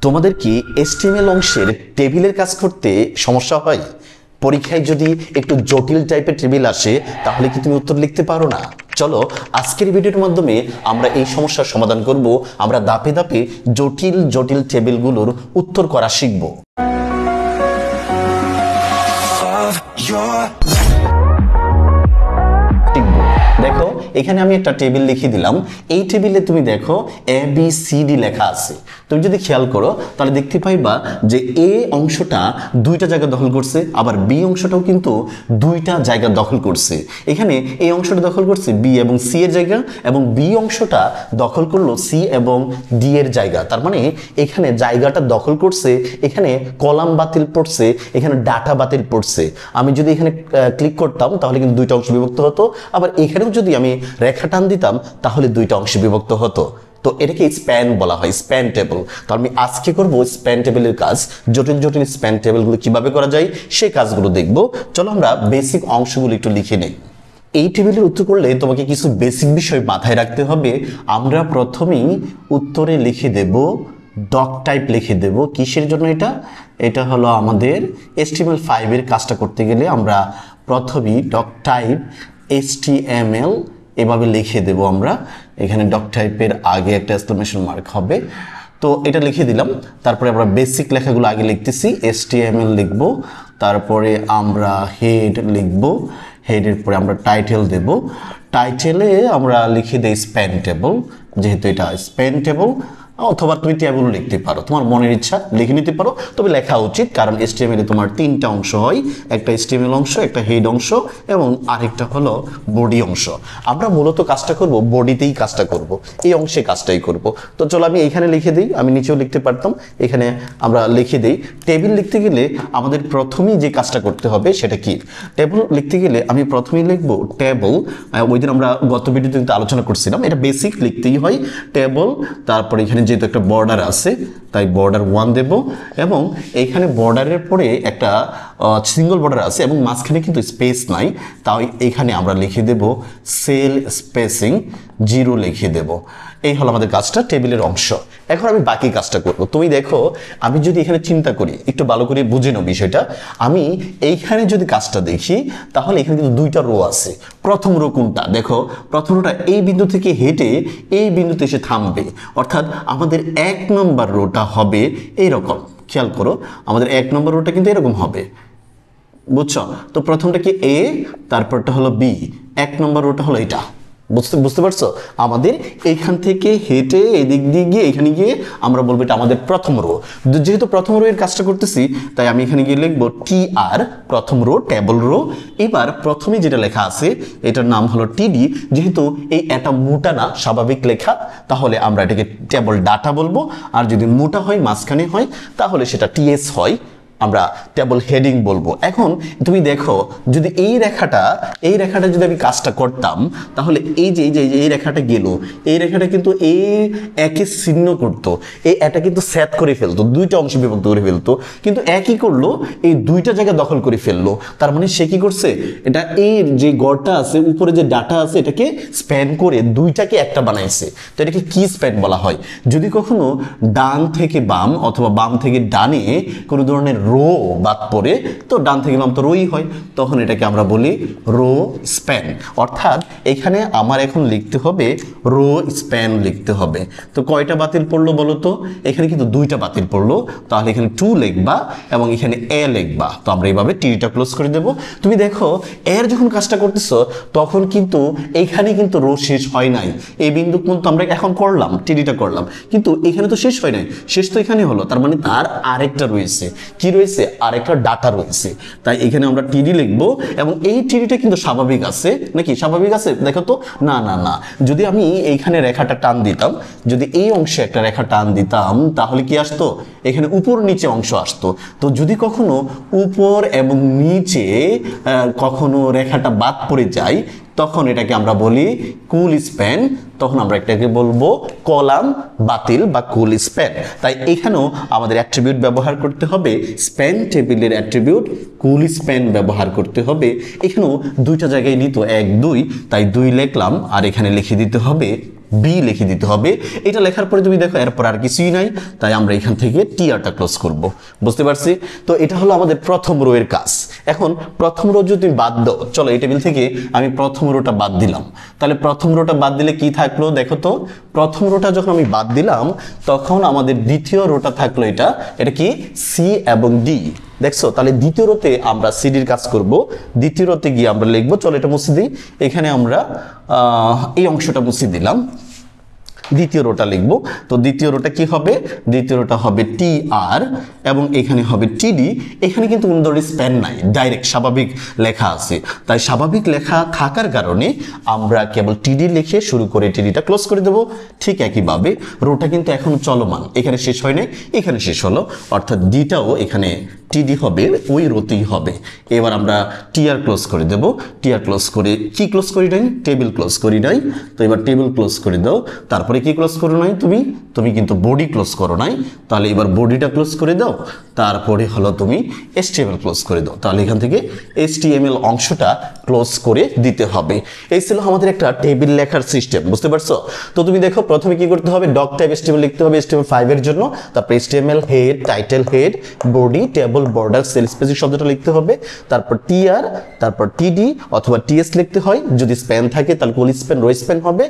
তোমাদের কি HTML অংশের টেবিলের কাজ করতে সমস্যা হয়? পরীক্ষায় যদি একটু জটিল টাইপের টেবিল আসে তাহলে কি তুমি উত্তর লিখতে পারো না? চলো আজকের ভিডিওর মাধ্যমে আমরা এই সমস্যার সমাধান করব। আমরা ধাপে ধাপে জটিল জটিল টেবিলগুলোর উত্তর করা শিখব। দেখো এখানে আমি একটা টেবিল লিখে দিলাম। এই টেবিলে তুমি দেখো ABCD লেখা আছে। তুমি যদি খেয়াল করো তাহলে দেখতে পাইবা যে A অংশটা দুইটা জায়গা দখল করছে, আবার B অংশটাও কিন্তু দুইটা জায়গা দখল করছে। এখানে A অংশটা দখল করছে B এবং C এর জায়গা, এবং B অংশটা দখল করলো C এবং D এর জায়গা। তার মানে এখানে জায়গাটা দখল করছে, এখানে কলাম বাতিল পড়ছে, এখানে ডাটা বাতিল পড়ছে। আমি যদি এখানে ক্লিক করতাম তাহলে কিন্তু দুইটা অংশ বিভক্ত হতো, আবার এখানেও যদি আমি রেখা টান দিতাম তাহলে দুইটা অংশে বিভক্ত হতো। তো এটাকে স্প্যান বলা হয়, স্প্যান টেবিল। তো আমি আজকে করব স্প্যান টেবিলের কাজ। জটিল জটিল স্প্যান টেবিলগুলো কিভাবে করা যায় সেই কাজগুলো দেখব। চলো আমরা বেসিক অংশগুলো একটু লিখে নেই। এই টেবিলের উত্তর করলে তোমাকে কিছু বেসিক বিষয় মাথায় রাখতে হবে। আমরা প্রথমেই উত্তরে লিখে দেব ডক টাইপ লিখে দেব। কিসের জন্য এটা? এটা হলো আমাদের HTML5 এর কাজটা করতে গেলে আমরা প্রথমেই ডক টাইপ HTML এভাবে লিখে দেব। আমরা এখানে ডক টাইপের আগে একটা এক্সক্লেমেশন মার্ক হবে। তো এটা লিখে দিলাম। তারপরে আমরা বেসিক লেখাগুলো আগে লিখতেছি। HTML লিখব, তারপরে আমরা হেড লিখব, হেডের পরে আমরা টাইটেল দেব। টাইটেলে আমরা লিখে দেই স্প্যান টেবিল, যেহেতু এটা স্প্যান টেবিল। অথবা তুমি টেবিল লিখতে পারো, তোমার মনের ইচ্ছা লিখে নিতে পারো, তবে লেখা উচিত। কারণ HTML এ তোমার তিনটা অংশ হয়, একটা HTML অংশ, একটা হেড অংশ এবং আরেকটা হলো বডি অংশ। আমরা মূলত কাজটা করব বডিতেই কাজটা করব, এই অংশে কাজটাই করব। তো চলো আমি এখানে লিখে দিই, আমি নিচেও লিখতে পারতাম, এখানে আমরা লিখে দিই। টেবিল লিখতে গেলে আমাদের প্রথমেই যে কাজটা করতে হবে সেটা কি? টেবিল লিখতে গেলে আমি প্রথমেই লিখব টেবিল। ওই দিন আমরা গত ভিডিওতে কিন্তু আলোচনা করছিলাম, এটা বেসিক লিখতেই হয় টেবিল। তারপরে এখানে যেহেতু একটা বর্ডার আছে তাই বর্ডার 1 দেব, এবং এইখানে বর্ডারের পরে একটা সিঙ্গল বর্ডার আছে এবং মাঝখানে কিন্তু স্পেস নাই, তাই এখানে আমরা লিখে দেব সেল স্পেসিং 0 লিখে দেব। এই হলো আমাদের কাজটা, টেবিলের অংশ। এখন আমি বাকি কাজটা করব। তুমি দেখো আমি যদি এখানে চিন্তা করি, একটু ভালো করে বুঝে নাও বিষয়টা। আমি এইখানে যদি কাজটা দেখি তাহলে এখানে কিন্তু দুইটা রো আছে। প্রথম রো কোনটা? দেখো প্রথম রোটা এই বিন্দু থেকে হেঁটে এই বিন্দুতে এসে থামবে, অর্থাৎ আমাদের 1 নম্বর রোটা হবে এইরকম। খেয়াল করো আমাদের 1 নম্বর রোটা কিন্তু এরকম হবে, বুঝছো? তো প্রথমটা কি A, তারপরটা হলো B, 1 নম্বর রোটা হলো এটা। বুঝতে পারছো? আমাদের এইখান থেকে হেঁটে এদিক দিয়ে গিয়ে এখানে গিয়ে আমরা বলবো এটা আমাদের প্রথম রো। যেহেতু প্রথম রো এর কাজটা করতেছি তাই আমি এখানে গিয়ে লিখবো TR, প্রথম রো, টেবল রো। এবার প্রথমে যেটা লেখা আছে এটার নাম হলো TD। যেহেতু এটা মোটা না, স্বাভাবিক লেখা, তাহলে আমরা এটাকে টেবল ডাটা বলবো। আর যদি মোটা হয়, মাঝখানে হয়, তাহলে সেটা TS হয়, আমরা টেবল হেডিং বলবো। এখন তুমি দেখো যদি এই রেখাটা যদি আমি কাজটা করতাম তাহলে এই রেখাটা গেল, এই রেখাটা কিন্তু একে ছিন্ন করতো, এটা কিন্তু সেট করে ফেলতো, দুইটা অংশে বিভক্ত করে ফেলতো। কিন্তু একই করলো, এই দুইটা জায়গা দখল করে ফেললো। তার মানে সে কি করছে? এটা এই যে গড়টা আছে, উপরে যে ডাটা আছে, এটাকে স্প্যান করে দুইটাকে একটা বানাইছে। তো এটাকে কি স্প্যান বলা হয়? যদি কখনো ডান থেকে বাম অথবা বাম থেকে ডানে কোনো ধরনের রো বাদ পড়ে, তো ডান থেকে বাম তো রোই হয়, তখন এটাকে আমরা বলি রো স্প্যান। অর্থাৎ এখানে আমার এখন লিখতে হবে রো স্প্যান লিখতে হবে। তো কয়টা বাতিল পড়লো বলো তো? এখানে কিন্তু দুইটা বাতিল পড়লো, তাহলে এখানে 2 লিখবা এবং এখানে A লিখবা। তো আমরা এইভাবে টিটা ক্লোজ করে দেব। তুমি দেখো এর যখন কাজটা করতেছো তখন কিন্তু এইখানে কিন্তু রো শেষ হয় নাই। এই বিন্দু কিন্তু আমরা এখন করলাম, টিডিটা করলাম, কিন্তু এখানে তো শেষ হয় নাই, শেষ তো এখানে হলো। তার মানে তার আরেকটা রয়েছে, কি রয়েছে? আরেকটা ডাটা রয়েছে। তাই এখানে আমরা TD লিখবো, এবং এই TDটা কিন্তু স্বাভাবিক আছে নাকি? স্বাভাবিক আছে? দেখো তো, না না না। যদি আমি এইখানে রেখাটা টান দিতাম, যদি এই অংশে একটা রেখা টান দিতাম তাহলে কি আসতো? এখানে উপর নিচে অংশ আসতো। তো যদি কখনো উপর এবং নিচে কখনো রেখাটা বাদ পড়ে যায় তখন এটাকে আমরা বলি কুল স্প্যান। তখন আমরা এটাকে বলবো কলাম বাতিল বা কুল স্প্যান। তাই এখানেও আমাদের অ্যাট্রিবিউট ব্যবহার করতে হবে, স্প্যান টেবিলের অ্যাট্রিবিউট কুল স্প্যান ব্যবহার করতে হবে। এখানেও দুইটা জায়গায় নিত 1 2, তাই 2 লিখলাম, আর এখানে লিখে দিতে হবে বি লিখে দিতে হবে। এটা লেখার পরে তুমি দেখো এরপর আর কিছুই নাই, তাই আমরা এখান থেকে টিআরটা ক্লোজ করব। বুঝতে পারছি? তো এটা হলো আমাদের প্রথম রো এর কাজ। এখন প্রথম রো যদি তুমি বাদ দাও, চলো এই টেবিল থেকে আমি প্রথম রোটা বাদ দিলাম, তাহলে প্রথম রোটা বাদ দিলে কি থাকলো দেখো তো। প্রথম রোটা যখন আমি বাদ দিলাম তখন আমাদের দ্বিতীয় রোটা থাকলো এটা কি সি এবং ডি। দেখছো? তাহলে দ্বিতীয় রোতে আমরা সিডির কাজ করব, দ্বিতীয় রোতে গিয়ে আমরা লিখবো, চলো এটা মুছে দিই। এখানে আমরা এই অংশটা মুছে দিলাম, দ্বিতীয় রোটা লিখবো। তো দ্বিতীয় রোটা কি হবে? দ্বিতীয় রোটা হবে টি আর এবং এখানে হবে টিডি। এখানে কিন্তু কোনো ধরনের স্প্যান নাই, ডাইরেক্ট স্বাভাবিক লেখা আছে। তাই স্বাভাবিক লেখা থাকার কারণে আমরা কেবল টিডি লিখে শুরু করে টিডিটা ক্লোজ করে দেবো। ঠিক একইভাবে রোটা কিন্তু এখন চলমান, এখানে শেষ হয় নাই, এখানে শেষ হলো, অর্থাৎ ডিটাও এখানে টিডি হবে, ওই রোতেই হবে। এবার আমরা টিআর ক্লোজ করে দেব। টিআর ক্লোজ করে কি ক্লোজ করি নাই? টেবিল ক্লোজ করি নাই। তো এবার টেবিল ক্লোজ করে দাও। তারপরে কি ক্লোজ করো নাই? তুমি কিন্তু বডি ক্লোজ করো নাই, তাহলে এবার বডিটা ক্লোজ করে দাও। তারপরে হলো তুমি এসটিএমএল ক্লোজ করে দাও। তাহলে এখান থেকে এসটিএমএল অংশটা ক্লোজ করে দিতে হবে। এই ছিল আমাদের একটা টেবিল লেখার সিস্টেম। বুঝতে পারছো? তো তুমি দেখো প্রথমে কি করতে হবে, ডক টাইপ এসটিএমএল লিখতে হবে HTML5 এর জন্য। তারপর HTML head, title head, body, table, border, sell spacing শব্দটা লিখতে হবে। তারপর টিআর, তারপর টিডি অথবা টিএস লিখতে হয়। যদি স্প্যান থাকে তাহলে কুল স্প্যান, রো স্প্যান হবে।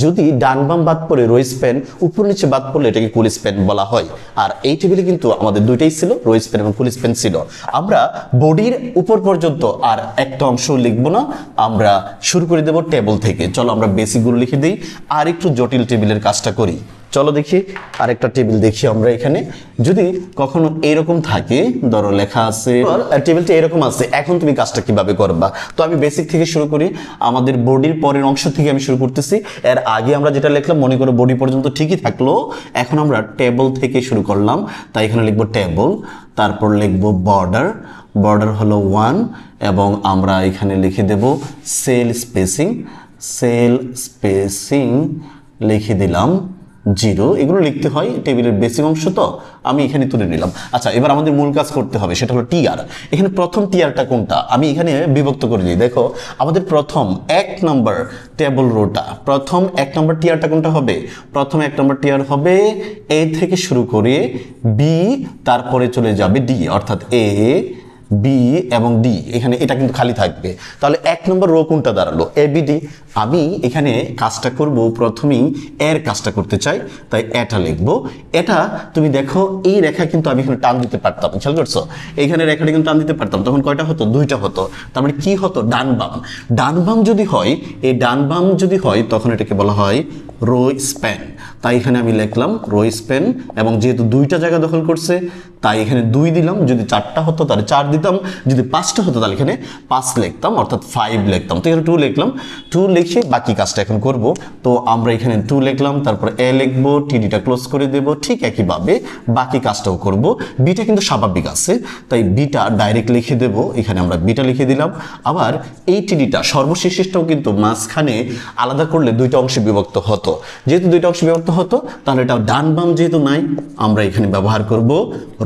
যদি ডান বাম বাদ পড়ে রো স্প্যান, উপর নিচে বাদ পড়লে এটাকে কুল স্প্যান বলা হয়। আর এই টেবিলে কিন্তু আমাদের দুইটাই ছিল, রো স্প্যান এবং কুল স্প্যান ছিল। আমরা বডির উপর পর্যন্ত আর একটা অংশ লিখবো না, আমরা শুরু করে দেব টেবল থেকে। চলো আমরা বেসিকগুলো লিখে দিই, আর একটু জটিল টেবিলের কাজটা করি। চলো দেখি আরেকটা টেবিল দেখি আমরা এখানে। যদি কখনো এরকম থাকে, ধরো লেখা আছে, টেবিলটা এরকম আছে, এখন তুমি কাজটা কিভাবে করবা? তো আমি বেসিক থেকে শুরু করি, আমাদের বডির পরের অংশ থেকে আমি শুরু করতেছি। এর আগে আমরা যেটা লিখলাম মনে করো বডি পর্যন্ত ঠিকই থাকলো, এখন আমরা টেবল থেকে শুরু করলাম। তাই এখানে লিখবো টেবল, তারপর লিখবো বর্ডার, বর্ডার হলো 1 এবং আমরা এখানে লিখে দেব সেল স্পেসিং, সেল স্পেসিং লিখে দিলাম 0। এগুলো লিখতে হয়, টেবিলের বেসিক অংশ তো আমি এখানে তুলে নিলাম। আচ্ছা, এবার আমাদের মূল কাজ করতে হবে, সেটা হলো টিআর। এখানে প্রথম টিআরটা কোনটা আমি এখানে বিভক্ত করে দিই। দেখো আমাদের প্রথম 1 নম্বর টেবল রোটা, প্রথম 1 নম্বর টিআরটা কোনটা হবে? প্রথম 1 নম্বর টিআর হবে এ থেকে শুরু করে বি, তারপরে চলে যাবে ডি, অর্থাৎ এ, বি এবং ডি। এখানে এটা কিন্তু খালি থাকবে। তাহলে 1 নম্বর রো কোনটা দাঁড়ালো? এবিডি। আমি এখানে কাজটা করব, প্রথমেই এর কাজটা করতে চাই, তাই এটা লিখবো। এটা তুমি দেখো এই রেখা কিন্তু আমি এখানে টান দিতে পারতাম, খেয়াল করছো? এইখানে রেখাটা কিন্তু টান দিতে পারতাম, তখন কয়টা হতো? 2টা হতো। তার মানে কি হতো? ডান বাম। ডান বাম যদি হয়, এই ডান বাম যদি হয় তখন এটাকে বলা হয় রো স্প্যান। তাই এখানে আমি লিখলাম রো স্প্যান, এবং যেহেতু 2টা জায়গা দখল করছে তাই এখানে 2 দিলাম। যদি 4টা হতো তাহলে 4 দিতাম, যদি 5টা হতো তাহলে এখানে 5 লিখতাম, অর্থাৎ 5 লিখতাম। তো এখানে 2 লিখলাম, 2 লিখে বাকি কাজটা এখন করব। তো আমরা এখানে 2 লিখলাম, তারপর এ লিখবো, টিডিটা ক্লোজ করে দেব। ঠিক একইভাবে বাকি কাজটাও করব। বিটা কিন্তু স্বাভাবিক আছে, তাই বিটা ডাইরেক্ট লিখে দেব। এখানে আমরা বিটা লিখে দিলাম। আবার এই টিডিটা সর্বশেষটাও কিন্তু মাঝখানে আলাদা করলে 2টা অংশে বিভক্ত হতো। যেহেতু 2টা অংশে বিভক্ত হতো, তাহলে এটা ডান বাম যেহেতু নাই, আমরা এখানে ব্যবহার করব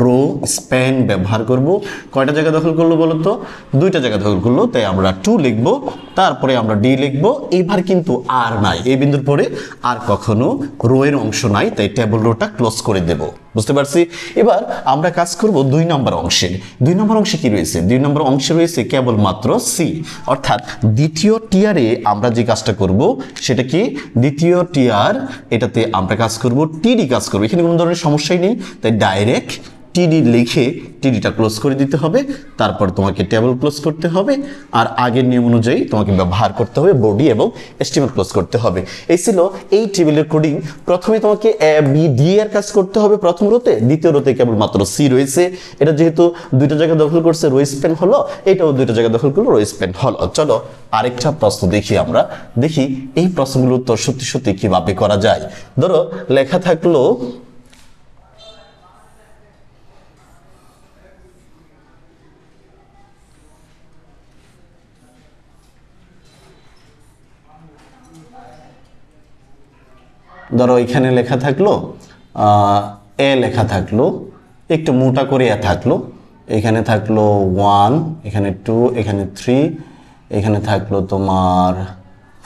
রো স্প্যান ব্যবহার করব। কয়টা জায়গা দখল করলো বলো তো? 2টা জায়গা দখল করলো, তাই আমরা 2 লিখবো, তারপরে আমরা ডি লিখবো। এবার কিন্তু আর নাই, এই বিন্দুর পরে আর কখনো রো এর অংশ নাই, তাই টেবল রোটা ক্লোজ করে দেব। বুঝতে পারছি? এবার আমরা কাজ করব 2 নম্বর অংশে। 2 নম্বর অংশে কি রয়েছে? 2 নম্বর অংশে রয়েছে কেবলমাত্র সি, অর্থাৎ দ্বিতীয় টিআরে আমরা যে কাজটা করব সেটা কি? দ্বিতীয় টিআর, এটাতে আমরা কাজ করব টিডি কাজ করব। এখানে কোনো ধরনের সমস্যাই নেই, তাই ডাইরেক্ট টিডি লিখে টিডিটা ক্লোজ করে দিতে হবে। তারপর তোমাকে টেবল ক্লোজ করতে হবে, আর আগের নিয়ম অনুযায়ী তোমাকে ব্যবহার করতে হবে বডি এবং এসটিএমএল ক্লোজ করতে হবে। এই ছিল এই টেবিলের কোডিং। প্রথমে তোমাকে এ বি ডি এর কাজ করতে হবে প্রথম রোতে, দ্বিতীয় রোতে কেবলমাত্র সি রয়েছে। এটা যেহেতু 2টা জায়গা দখল করছে, রো স্প্যান হলো, এটাও 2টা জায়গা দখল করলো, রো স্প্যান হলো। চলো আরেকটা প্রশ্ন দেখি, আমরা দেখি এই প্রশ্নগুলোর উত্তর সত্যি সত্যি কিভাবে করা যায়। ধরো লেখা থাকলো ধরো এখানে লেখা থাকলো এ লেখা থাকলো, একটু মোটা করে এ থাকলো, এখানে থাকলো 1, এখানে 2, এখানে 3, এখানে থাকলো তোমার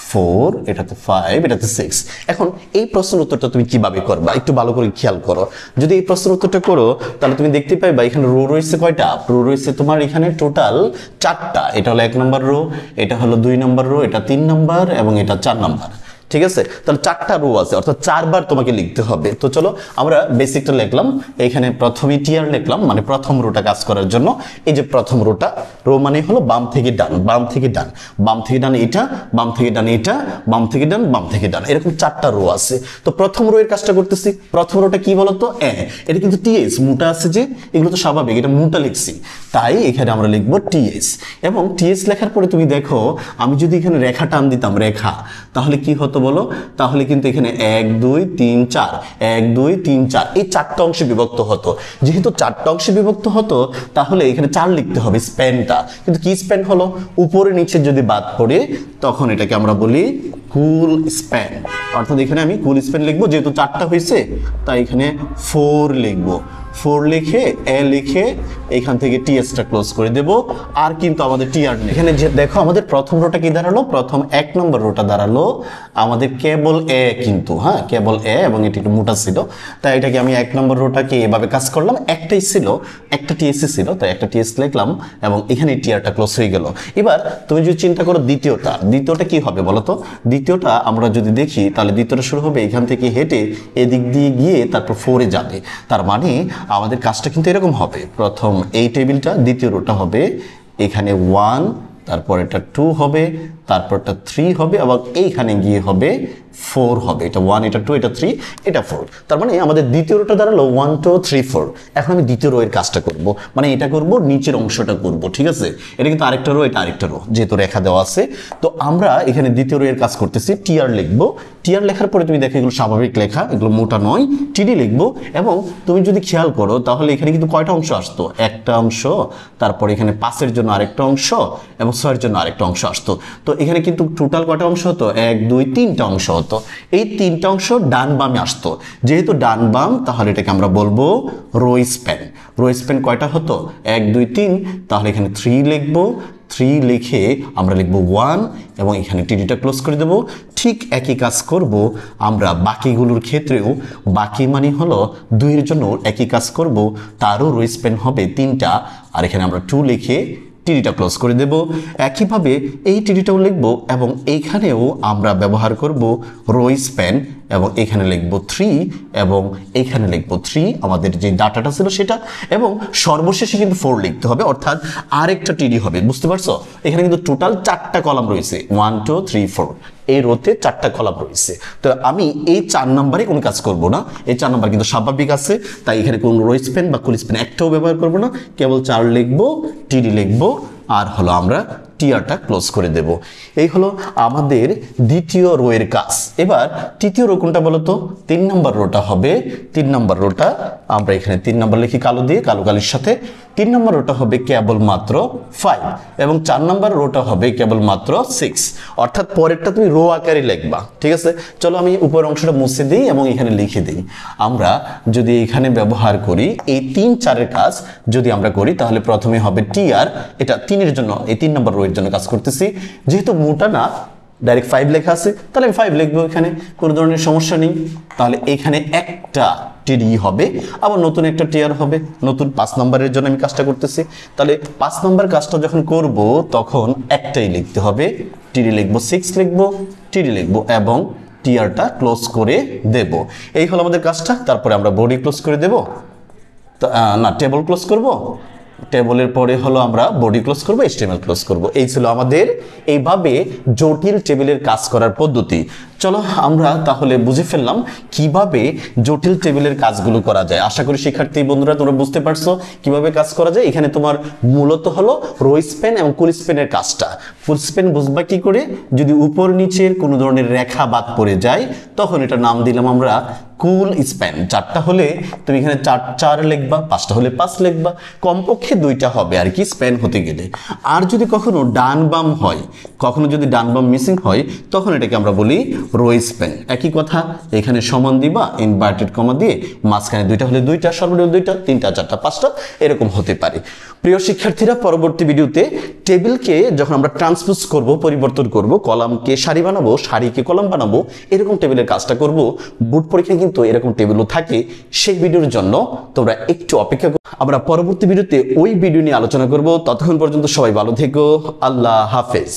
4, এটাতে 5, এটাতে 6। এখন এই প্রশ্নের উত্তরটা তুমি কিভাবে করবা একটু ভালো করে খেয়াল করো। যদি এই প্রশ্নের উত্তরটা করো তাহলে তুমি দেখতে পাইবা এখানে রো রয়েছে কয়টা, রো রয়েছে তোমার এখানে টোটাল 4টা। এটা হলো 1 নম্বর রো, এটা হলো 2 নম্বর রো, এটা 3 নম্বর এবং এটা 4 নম্বর। ঠিক আছে, তাহলে 4টা রো আছে, অর্থাৎ 4 বার তোমাকে লিখতে হবে। তো চলো আমরা বেসিকটা লিখলাম, এখানে প্রথমে টিআর লিখলাম, মানে প্রথম রোটা কাজ করার জন্য। এই যে প্রথম রোটা, রো মানে হলো বাম থেকে ডান, বাম থেকে ডান, বাম থেকে ডান এটা, বাম থেকে ডান এটা, বাম থেকে ডান, বাম থেকে ডান, এরকম 4টা রো আছে। তো প্রথম রো এর কাজটা করতেছি। প্রথম রোটা কি বলতো, এটা কিন্তু টিএস মোটা আছে, যে এগুলো তো স্বাভাবিক, এটা মোটা লিখছি, তাই এখানে আমরা লিখবো টিএস। এবং টিএস লেখার পরে তুমি দেখো আমি যদি এখানে রেখা টান দিতাম, রেখা, তাহলে কি হতো বলো, তাহলে কিন্তু এখানে 1 2 3 4, 1 2 3 4 এই 4টা অংশে বিভক্ত হতো। যেহেতু 4টা অংশে বিভক্ত হতো তাহলে এখানে 4 লিখতে হবে স্প্যানটা, কিন্তু কি স্প্যান হলো, উপরে নিচে যদি বাদ পড়ে তখন এটাকে আমরা বলি কুল স্প্যান। অর্থাৎ এখানে আমি কুল স্প্যান লিখবো, যেহেতু 4টা হয়েছে তাই এখানে 4 লিখবো। 4 লিখে লিখে এখান থেকে টিএসটা ক্লোজ করে দেব। আর কিন্তু আমাদের টিআর নেই। এখানে যে দেখো আমাদের প্রথম রোটা কি দাঁড়ালো, প্রথম 1 নম্বর রোটা দাঁড়ালো আমাদের কেবল এ, কিন্তু হ্যাঁ কেবল এ, এবং এটি একটু মোটা ছিল, তাই এটাকে আমি 1 নম্বর রোটাকে এভাবে কাজ করলাম। একটাই ছিল, একটা টিএসসি ছিল, তাই একটা টিএস লিখলাম এবং এখানে টিআরটা ক্লোজ হয়ে গেল। এবার তুমি যদি চিন্তা করো দ্বিতীয়টা কি হবে বলো তো। দ্বিতীয়টা আমরা যদি দেখি তাহলে দ্বিতীয়টা শুরু হবে এখান থেকে হেঁটে এদিক দিয়ে গিয়ে তারপর 4-এ যাবে। তার মানে আমাদের কাজটা কিন্তু এরকম হবে, প্রথম এই টেবিলটা, দ্বিতীয় রোটা হবে এখানে 1, তারপর এটা 2 হবে, তারপরটা 3 হবে, এবং এইখানে গিয়ে হবে 4 হবে। এটা 1, এটা 2, এটা 3, এটা 4। তার মানে আমাদের দ্বিতীয় রোটা দাঁড়ালো 1 2 3 4। এখন আমি দ্বিতীয় রো এর কাজটা করব, মানে এটা করব, নিচের অংশটা করব। ঠিক আছে, এটা কিন্তু আরেকটা রো, এটা আরেকটা রো, যেহেতু রেখা দেওয়া আছে। তো আমরা এখানে দ্বিতীয় রো এর কাজ করতেছি, টিআর লিখবো। টিআর লেখার পরে তুমি দেখো এগুলো স্বাভাবিক লেখা, এগুলো মোটা নয়, টিডি লিখবো। এবং তুমি যদি খেয়াল করো তাহলে এখানে কিন্তু কয়টা অংশ আসতো, একটা অংশ, তারপর এখানে 5-এর জন্য আরেকটা অংশ এবং 6-এর জন্য আরেকটা অংশ আসতো। তো এখানে কিন্তু টোটাল কয়টা অংশ হতো, 1 2 3টা অংশ হতো। এই 3টা অংশ ডান বামে আসতো, যেহেতু ডান বাম তাহলে এটাকে আমরা বলবো রো স্প্যান। রো স্প্যান কয়টা হতো, 1 2 3, তাহলে এখানে 3 লিখবো। 3 লিখে আমরা লিখবো 1 এবং এখানে টিডিটা ক্লোজ করে দেব। ঠিক একই কাজ করব আমরা বাকিগুলোর ক্ষেত্রেও। বাকি মানে হলো 2-এর জন্য একই কাজ করব, তারও রো স্প্যান হবে 3টা, আর এখানে আমরা 2 লিখে টিডিটা ক্লোজ করে দেব। একইভাবে এই টিডিটাও লিখব এবং এইখানেও আমরা ব্যবহার করব রো স্প্যান, এবং এখানে লিখব 3 এবং এখানে লিখব 3, আমাদের যে ডাটাটা ছিল সেটা। এবং সর্বশেষে কিন্তু 4 লিখতে হবে, অর্থাৎ আরেকটা টিডি হবে। বুঝতে পারছো, এখানে কিন্তু টোটাল 4টা কলাম রয়েছে, 1 2 3 4, এই রোতে 4টা কলাম রয়েছে। তো আমি এই 4 নম্বরে কোনো কাজ করব না, এই 4 নম্বর কিন্তু স্বাভাবিক আছে, তাই এখানে কোনো রো স্প্যান বা কুল স্প্যান একটাও ব্যবহার করব না, কেবল 4 লিখবো, টিডি লিখবো, আর হলো আমরা টিআরটা ক্লোজ করে দেব। এই হলো আমাদের দ্বিতীয় রো এর কাজ। এবার তৃতীয় রো কোনটা বলতো, 3 নম্বর রোটা হবে। 3 নম্বর রোটা আমরা এখানে 3 নম্বর লিখি কালো দিয়ে, কালো কালির সাথে। 3 নম্বর রোটা হবে কেবলমাত্র 5 এবং 4 নম্বর রোটা হবে কেবলমাত্র 6, অর্থাৎ পরেরটা তুমি রো আকারে লিখবা। ঠিক আছে, চলো আমি উপরের অংশটা মুছে দিই এবং এখানে লিখে দিই। আমরা যদি এখানে ব্যবহার করি এই 3 4-এর কাজ যদি আমরা করি তাহলে প্রথমে হবে টিআর, এটা 3-এর জন্য, এই 3 নম্বর রো এর জন্য কাজ করতেছি। যেহেতু মোটা না, ডাইরেক্ট 5 লেখা আছে, তাহলে আমি 5 লিখবো, এখানে কোনো ধরনের সমস্যা নেই। তাহলে এখানে একটা টিডি হবে, আবার নতুন একটা টিআর হবে, নতুন 5 নম্বরের জন্য আমি কাজটা করতেছি। তাহলে 5 নম্বর কাজটা যখন করব তখন একটাই লিখতে হবে, টিডি লিখবো, 6 লিখবো, টিডি লিখবো এবং টিআরটা ক্লোজ করে দেব। এই হলো আমাদের কাজটা। তারপরে আমরা বডি ক্লোজ করে দেব, না টেবল ক্লোজ করব, টেবলের পরে হলো আমরা বডি ক্লোজ করব, এইচটিএমএল ক্লোজ করব। এই ছিল আমাদের এইভাবে জটিল টেবিলের কাজ করার পদ্ধতি। চলো আমরা তাহলে বুঝে ফেললাম কিভাবে জটিল টেবিলের কাজগুলো করা যায়। আশা করি শিক্ষার্থী বন্ধুরা তোমরা বুঝতে পারছো কিভাবে কাজ করা যায়। এখানে তোমার মূলত হলো রো স্প্যান এবং কুল স্প্যানের কাজটা। ফুল স্প্যান বুঝবা কি করে, যদি উপর নিচের কোনো ধরনের রেখা বাদ পড়ে যায় তখন এটা নাম দিলাম আমরা কুল স্প্যান, 4টা হলে তুমি এখানে 4 লিখবা, 5টা হলে 5 লিখবা, কমপক্ষে 2টা হবে আর কি স্প্যান হতে গেলে। আর যদি কখনো ডান বাম হয়, কখনো যদি ডান বাম মিসিং হয়, তখন এটাকে আমরা বলি রো স্প্যান। একই কথা, এখানে সমান দিবা, ইনভার্টেড কমা দিয়ে মাঝখানে 2টা হলে 2টা, সর্বনিম্ন 2টা, 3টা, 4টা, 5টা এরকম হতে পারে। প্রিয় শিক্ষার্থীরা, পরবর্তী ভিডিওতে টেবিলকে যখন আমরা ট্রান্সপোজ করব, পরিবর্তন করব, কলামকে সারি বানাবো, সারিকে কলাম বানাবো, এরকম টেবিলের কাজটা করব। বোর্ড পরীক্ষায় কিন্তু এরকম টেবিলও থাকে। সেই ভিডিওর জন্য তোমরা একটু অপেক্ষা করো, আমরা পরবর্তী ভিডিওতে ওই ভিডিও নিয়ে আলোচনা করব। ততক্ষণ পর্যন্ত সবাই ভালো থেকো, আল্লাহ হাফেজ।